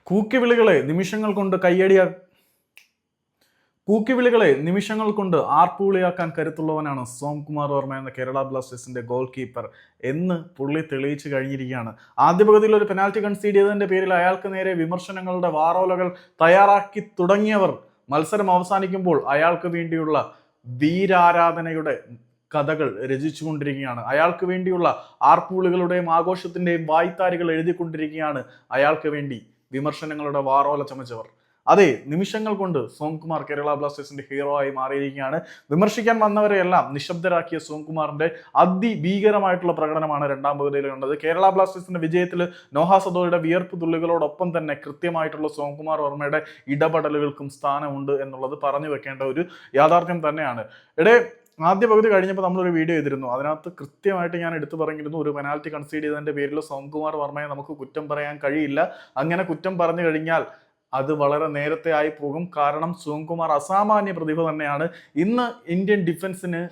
കൂക്കിവിളികളെ നിമിഷങ്ങൾ കൊണ്ട് കയ്യടിയാ കൂക്കിവിളികളെ നിമിഷങ്ങൾ കൊണ്ട് ആർപ്പുവിളിയാക്കാൻ കരുത്തുള്ളവനാണ് സോംകുമാർ വർമ്മ എന്ന കേരള ബ്ലാസ്റ്റേഴ്സിന്റെ ഗോൾ കീപ്പർ എന്ന് പുള്ളി തെളിയിച്ചു കഴിഞ്ഞിരിക്കുകയാണ്. ആദ്യ പകുതിയിൽ ഒരു പെനാൽറ്റി കൺസീഡ് ചെയ്തതിന്റെ പേരിൽ അയാൾക്ക് നേരെ വിമർശനങ്ങളുടെ വാറോലകൾ തയ്യാറാക്കി തുടങ്ങിയവർ മത്സരം അവസാനിക്കുമ്പോൾ അയാൾക്ക് വേണ്ടിയുള്ള വീരാരാധനയുടെ കഥകൾ രചിച്ചുകൊണ്ടിരിക്കുകയാണ്. അയാൾക്ക് വേണ്ടിയുള്ള ആർപ്പുവിളികളുടെയും ആഘോഷത്തിന്റെയും വായ്ത്താരികൾ എഴുതിക്കൊണ്ടിരിക്കുകയാണ് അയാൾക്ക് വേണ്ടി വിമർശനങ്ങളുടെ വാറോല ചമച്ചവർ. അതെ, നിമിഷങ്ങൾ കൊണ്ട് സോംകുമാർ കേരള ബ്ലാസ്റ്റേഴ്സിന്റെ ഹീറോ ആയി മാറിയിരിക്കുകയാണ്. വിമർശിക്കാൻ വന്നവരെയെല്ലാം നിശബ്ദരാക്കിയ സോംകുമാറിന്റെ അതിഭീകരമായിട്ടുള്ള പ്രകടനമാണ് രണ്ടാം പകുതിയിൽ കണ്ടത്. കേരള ബ്ലാസ്റ്റേഴ്സിന്റെ വിജയത്തിൽ നോഹ സദോയുടെ വിയർപ്പ് തുള്ളികളോടൊപ്പം തന്നെ കൃത്യമായിട്ടുള്ള സോംകുമാർ വർമ്മയുടെ ഇടപെടലുകൾക്കും സ്ഥാനമുണ്ട് എന്നുള്ളത് പറഞ്ഞു വെക്കേണ്ട ഒരു യാഥാർത്ഥ്യം തന്നെയാണ്. ആദ്യ പകുതി കഴിഞ്ഞപ്പോൾ നമ്മളൊരു വീഡിയോ ചെയ്തിരുന്നു. അതിനകത്ത് കൃത്യമായിട്ട് ഞാൻ എടുത്തു പറഞ്ഞിരുന്നു, ഒരു പെനാൽറ്റി കൺസീഡ് ചെയ്തതിന്റെ പേരിൽ സോംകുമാർ വർമ്മയെ നമുക്ക് കുറ്റം പറയാൻ കഴിയില്ല. അങ്ങനെ കുറ്റം പറഞ്ഞു കഴിഞ്ഞാൽ അത് വളരെ നേരത്തെ ആയി പോകും. കാരണം സോംകുമാർ അസാമാന്യ പ്രതിഭ തന്നെയാണ്. ഇന്ന് ഇന്ത്യൻ ഡിഫൻസിന്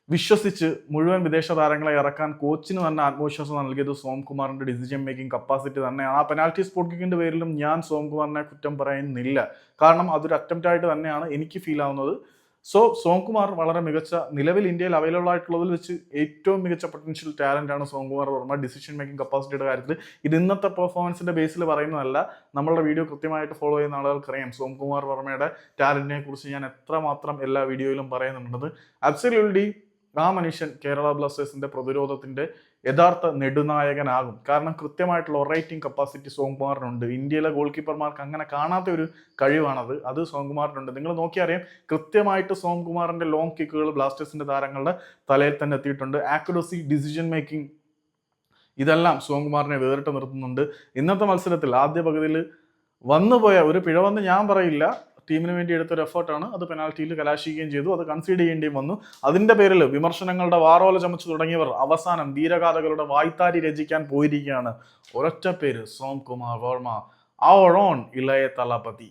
വിശ്വസിച്ച് മുഴുവൻ വിദേശ താരങ്ങളെ ഇറക്കാൻ കോച്ചിന് തന്നെ ആത്മവിശ്വാസം നൽകിയത് സോംകുമാറിന്റെ ഡിസിഷൻ മേക്കിംഗ് കപ്പാസിറ്റി തന്നെയാണ്. ആ പെനാൽറ്റി സ്പോട്ട് കിക്കിന്റെ പേരിലും ഞാൻ സോംകുമാറിനെ കുറ്റം പറയുന്നില്ല. കാരണം അതൊരു അറ്റംപ്റ്റ് ആയിട്ട് തന്നെയാണ് എനിക്ക് ഫീൽ ആവുന്നത്. സോംകുമാർ വളരെ മികച്ച, നിലവിൽ ഇന്ത്യയിൽ അവൈലബിൾ ആയിട്ടുള്ളതിൽ വെച്ച് ഏറ്റവും മികച്ച പൊട്ടൻഷ്യൽ ടാലന്റ് ആണ് സോംകുമാർ വർമ്മ ഡിസിഷൻ മേക്കിംഗ് കപ്പാസിറ്റിയുടെ കാര്യത്തിൽ. ഇത് ഇന്നത്തെ പെർഫോമൻസിന്റെ ബേസിൽ പറയുന്നതല്ല. നമ്മളുടെ വീഡിയോ കൃത്യമായിട്ട് ഫോളോ ചെയ്യുന്ന ആളുകൾക്കറിയാം സോംകുമാർ വർമ്മയുടെ ടാലന്റിനെ കുറിച്ച് ഞാൻ എത്രമാത്രം എല്ലാ വീഡിയോയിലും പറയുന്നുണ്ടെന്ന്. അബ്സല്യൂട്ട്ലി ആ മനുഷ്യൻ കേരള ബ്ലാസ്റ്റേഴ്സിന്റെ പ്രതിരോധത്തിന്റെ യഥാർത്ഥ നെടുനായകനാകും. കാരണം കൃത്യമായിട്ടുള്ള ഒറേറ്റിംഗ് കപ്പാസിറ്റി സോംകുമാറിനുണ്ട്. ഇന്ത്യയിലെ ഗോൾ കീപ്പർമാർക്ക് അങ്ങനെ കാണാത്ത ഒരു കഴിവാണത്. അത് സോംകുമാറിനുണ്ട്. നിങ്ങൾ നോക്കിയറിയാം, കൃത്യമായിട്ട് സോംകുമാറിന്റെ ലോങ് കിക്കുകൾ ബ്ലാസ്റ്റേഴ്സിന്റെ താരങ്ങളുടെ തലയിൽ തന്നെ എത്തിയിട്ടുണ്ട്. ആക്യുറസി, ഡിസിഷൻ മേക്കിംഗ്, ഇതെല്ലാം സോംകുമാറിനെ വേറിട്ട് നിർത്തുന്നുണ്ട്. ഇന്നത്തെ മത്സരത്തിൽ ആദ്യ പകുതിയിൽ വന്നുപോയ ഒരു പിഴവെന്ന് ഞാൻ പറയില്ല. ടീമിന് വേണ്ടി എടുത്തൊരു എഫേർട്ടാണ്. അത് പെനാൽറ്റിയിൽ കലാശിക്കുകയും ചെയ്തു. അത് കൺസീഡ് ചെയ്യേണ്ടിയും വന്നു. അതിന്റെ പേരിൽ വിമർശനങ്ങളുടെ വാറോല ചമച്ചു തുടങ്ങിയവർ അവസാനം വീരഗാഥകളുടെ വായ്ത്താരി രചിക്കാൻ പോയിരിക്കുകയാണ്. ഒരൊറ്റ പേര്, സോംകുമാർ വർമ്മ, our own ഇളയ തലപതി.